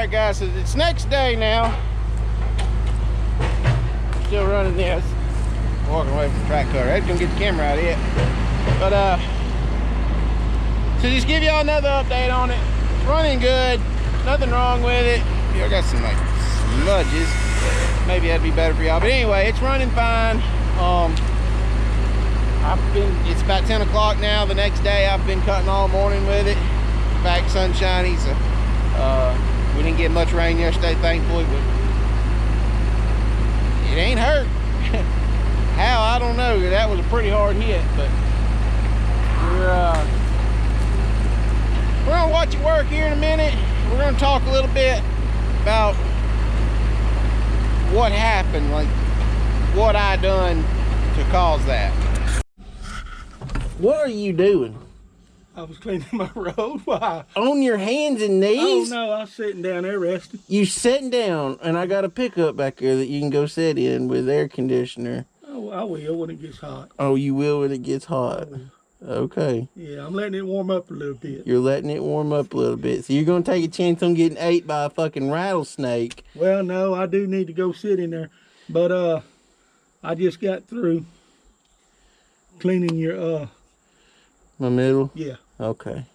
Alright guys, so it's next day now. Still running this. Walking away from the track car. I didn't get the camera out yet. But so just give y'all another update on it. It's running good. Nothing wrong with it. I got some like smudges. Maybe that'd be better for y'all. But anyway, it's running fine. It's about 10 o'clock now. The next day I've been cutting all morning with it. Back sunshiny, so we didn't get much rain yesterday, thankfully, but it ain't hurt. How, I don't know. That was a pretty hard hit, but we're gonna watch it work here in a minute. We're gonna talk a little bit about what happened, like what I done to cause that. What are you doing? I was cleaning my road. Why? On your hands and knees? Oh no, I was sitting down there resting. You sitting down, and I got a pickup back there that you can go sit in with air conditioner. Oh, I will when it gets hot. Oh, you will when it gets hot. Okay. Yeah, I'm letting it warm up a little bit. You're letting it warm up a little bit. So you're going to take a chance on getting ate by a fucking rattlesnake. Well, no, I do need to go sit in there. But I just got through cleaning your My middle? Yeah. Okay.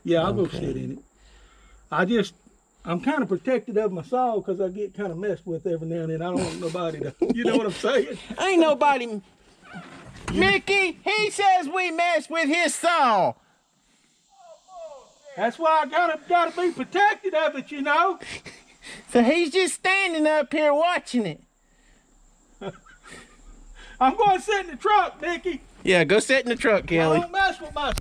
Yeah, I'll go sit in it. I'm kind of protected of my saw because I get kind of messed with every now and then. I don't want nobody to, you know what I'm saying? Ain't nobody. Mickey, he says we mess with his saw. That's why I gotta be protected of it, you know? So he's just standing up here watching it. I'm going to sit in the truck, Mickey. Yeah, go sit in the truck, Kelly. Don't mess with my...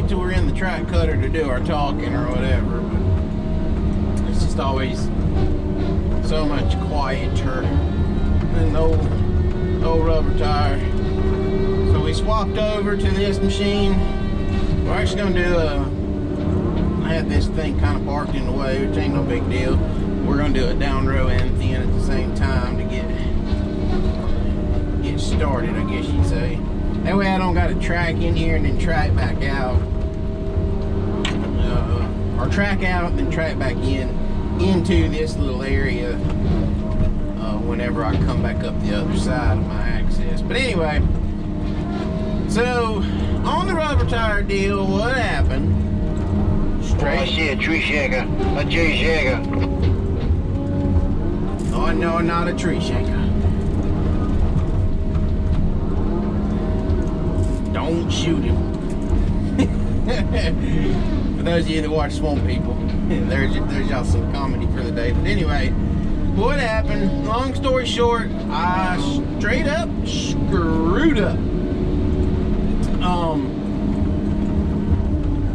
wait till we're in the track cutter to do our talking or whatever. But it's just always so much quieter than the old rubber tire. So we swapped over to this machine. We're actually gonna do I had this thing kind of parked in the way, which ain't no big deal. We're gonna do a down row and thin at the same time to get started, I guess you'd say. That way I don't got to track in here and then track back out. Or track out and then track back into this little area whenever I come back up the other side of my access. But anyway, so on the rubber tire deal, what happened? Straight. Oh, I see a tree shaker. A tree shaker. Oh no, not a tree shaker. Don't shoot him. For those of you that watch Swamp People, there's y'all some comedy for the day. But anyway, what happened? Long story short, I straight up screwed up.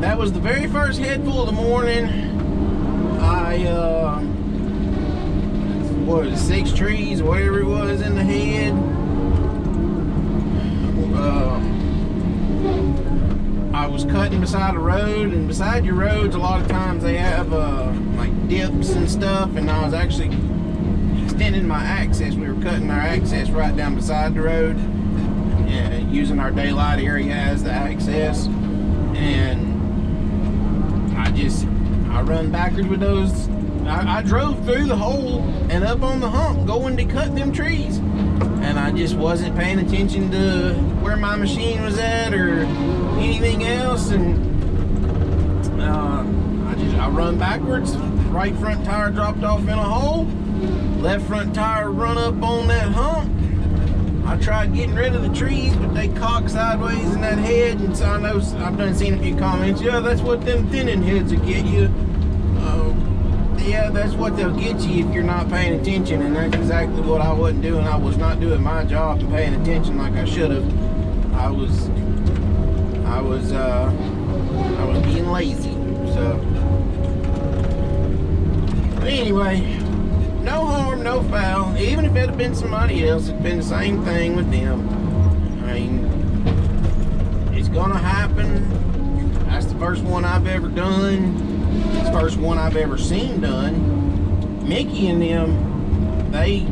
That was the very first headful of the morning. What was it, 6 trees, whatever it was in the head. I was cutting beside a road, and beside your roads, a lot of times they have like dips and stuff, and I was actually extending my access. We were cutting our access right down beside the road, using our daylight area as the access, and I run backwards with those. I drove through the hole and up on the hump going to cut them trees, and I just wasn't paying attention to where my machine was at or anything else, and I run backwards. Right front tire dropped off in a hole, left front tire run up on that hump. I tried getting rid of the trees, but they cocked sideways in that head, and so I know I've done seen a few comments. Yeah, that's what them thinning heads will get you. Yeah, that's what they'll get you if you're not paying attention, and that's exactly what I wasn't doing. I was not doing my job and paying attention like I should have. I was being lazy. So, but anyway, no harm, no foul. Even if it had been somebody else, it'd been the same thing with them. I mean, it's gonna happen. That's the first one I've ever done. It's the first one I've ever seen done. Mickey and them, they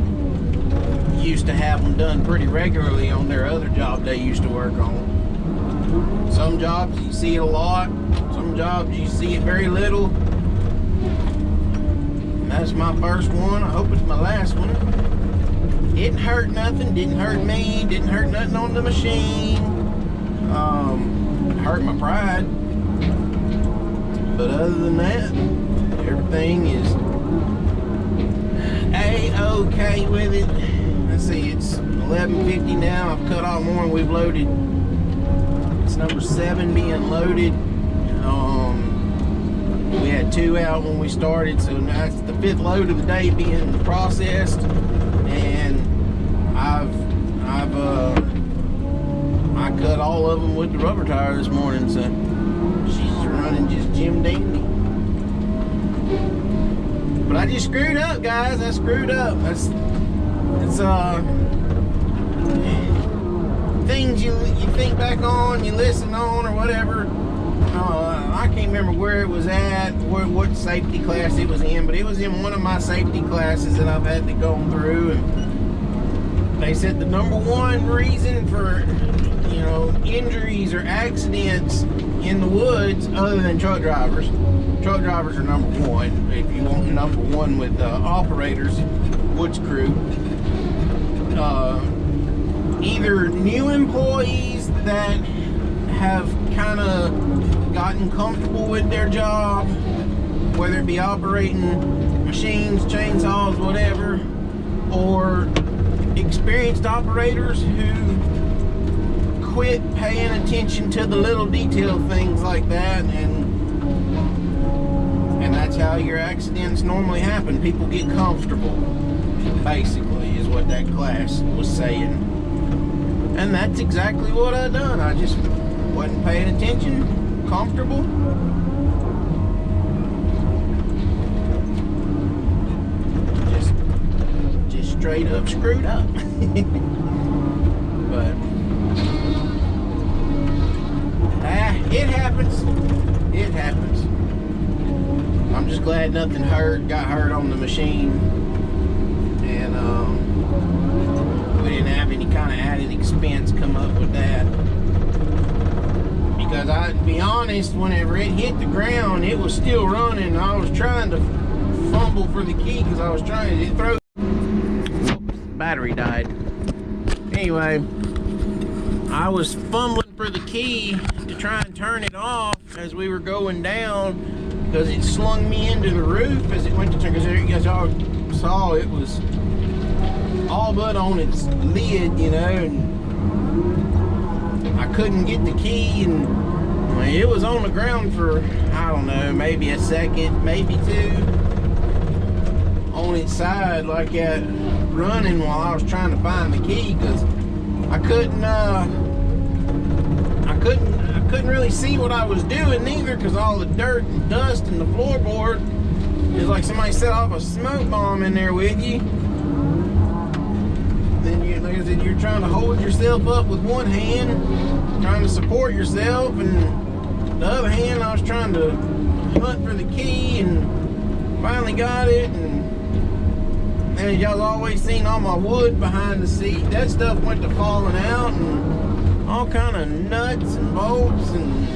used to have them done pretty regularly on their other job they used to work on. Some jobs you see it a lot, some jobs you see it very little. And that's my first one. I hope it's my last one. Didn't hurt nothing, didn't hurt me, didn't hurt nothing on the machine. Hurt my pride. But other than that, everything is A-okay with it. Let's see, it's 11:50 now. I've cut off more and we've loaded. It's number 7 being loaded. We had 2 out when we started, so now it's the 5th load of the day being processed. And I cut all of them with the rubber tire this morning, so she's running just Jim Dandy. But I just screwed up, guys. I screwed up. It's things you think back on, you listen on, or whatever. I can't remember where it was at, what safety class it was in, but it was in one of my safety classes that I've had to go through, and they said the #1 reason for, you know, injuries or accidents in the woods, other than truck drivers are #1. If you want #1 with operators, woods crew, either new employees that have kind of gotten comfortable with their job, whether it be operating machines, chainsaws, whatever, or experienced operators who quit paying attention to the little detail things like that, and that's how your accidents normally happen. People get comfortable, basically, is what that class was saying. And that's exactly what I done. I just wasn't paying attention, comfortable. Just straight up screwed up. But it happens. It happens. I'm just glad nothing got hurt on the machine, and we didn't have any kind of added expense come up with that. Because to be honest, whenever it hit the ground, it was still running. I was trying to fumble for the key because I was trying to throw. Battery died. Anyway, I was fumbling for the key to try and turn it off as we were going down, because it slung me into the roof as it went to turn. Because you guys all saw it was all but on its lid, you know, and I couldn't get the key, and it was on the ground for, I don't know, maybe a second, maybe two, on its side like that, running while I was trying to find the key, because I couldn't really see what I was doing neither, because all the dirt and dust and the floorboard is like somebody set off a smoke bomb in there with you. Then like I said, you're trying to hold yourself up with one hand, trying to support yourself, and the other hand I was trying to hunt for the key, and finally got it. And y'all always seen all my wood behind the seat. That stuff went to falling out, and all kind of nuts and bolts and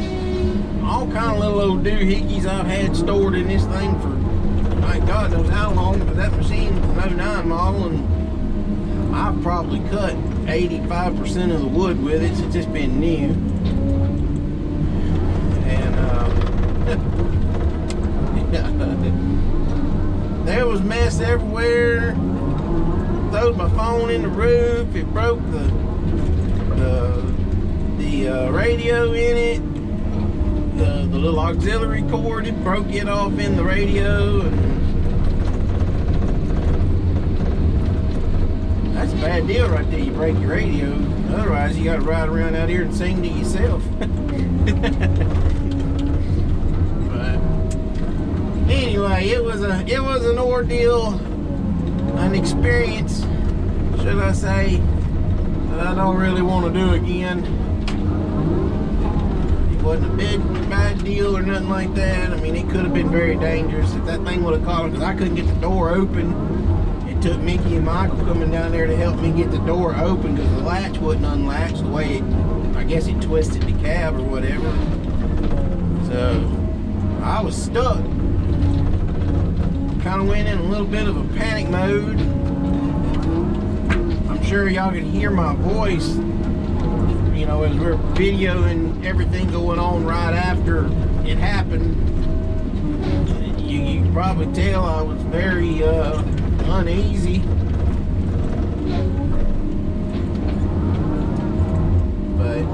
all kind of little old doohickeys I've had stored in this thing for, my God knows how long. But that machine was an 09 model, and I've probably cut 85% of the wood with it since it's been new. And there was mess everywhere. Throwed my phone in the roof. It broke the radio in it. The little auxiliary cord, it broke it off in the radio. And that's a bad deal right there. You break your radio. Otherwise, you got to ride around out here and sing to yourself. But anyway, it was an ordeal, an experience, should I say, that I don't really want to do again. It wasn't a bad deal or nothing like that. I mean, it could have been very dangerous if that thing would have caught him, because I couldn't get the door open. It took Mickey and Michael coming down there to help me get the door open, because the latch wouldn't unlatch the way it, I guess it twisted the cab or whatever. So I was stuck. Kind of went in a little bit of a panic mode. I'm sure y'all can hear my voice, you know, as we're videoing everything going on right after it happened. You can probably tell I was very uneasy. But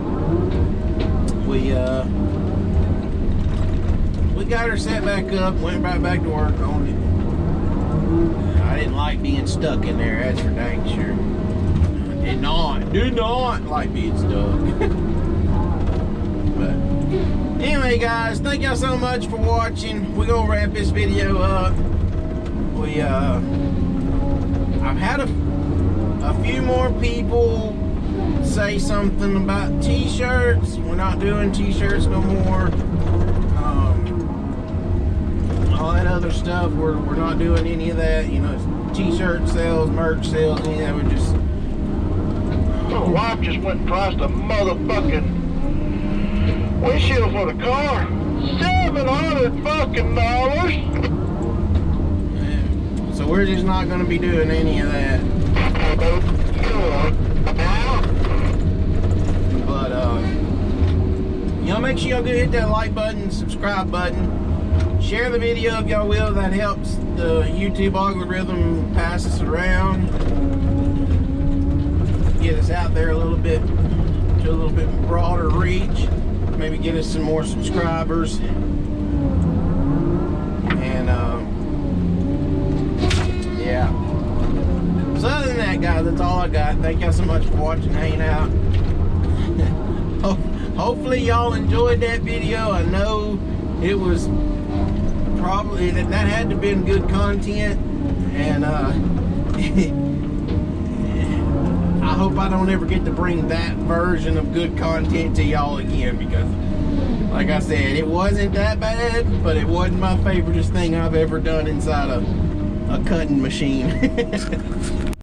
we got her set back up, went right back to work on it. I didn't like being stuck in there, that's for dang sure. I did not like being stuck. But anyway, guys, thank y'all so much for watching. We're gonna wrap this video up. I've had a few more people say something about t-shirts. We're not doing t-shirts no more. All that other stuff, we're not doing any of that. You know, t-shirt sales, merch sales, any of that. We're just. My wife just went and priced a motherfucking windshield for the car. $700 fucking dollars. So we're just not going to be doing any of that. But y'all make sure y'all go hit that like button, subscribe button, share the video if y'all will. That helps the YouTube algorithm pass us around, get us out there a little bit, to a little bit broader reach, maybe get us some more subscribers. And yeah. So other than that, guys, that's all I got. Thank y'all so much for watching, hanging out. hopefully y'all enjoyed that video. I know it was probably, that had to have been good content, and I hope I don't ever get to bring that version of good content to y'all again, because like I said, it wasn't that bad, but it wasn't my favoriteest thing I've ever done inside a cutting machine.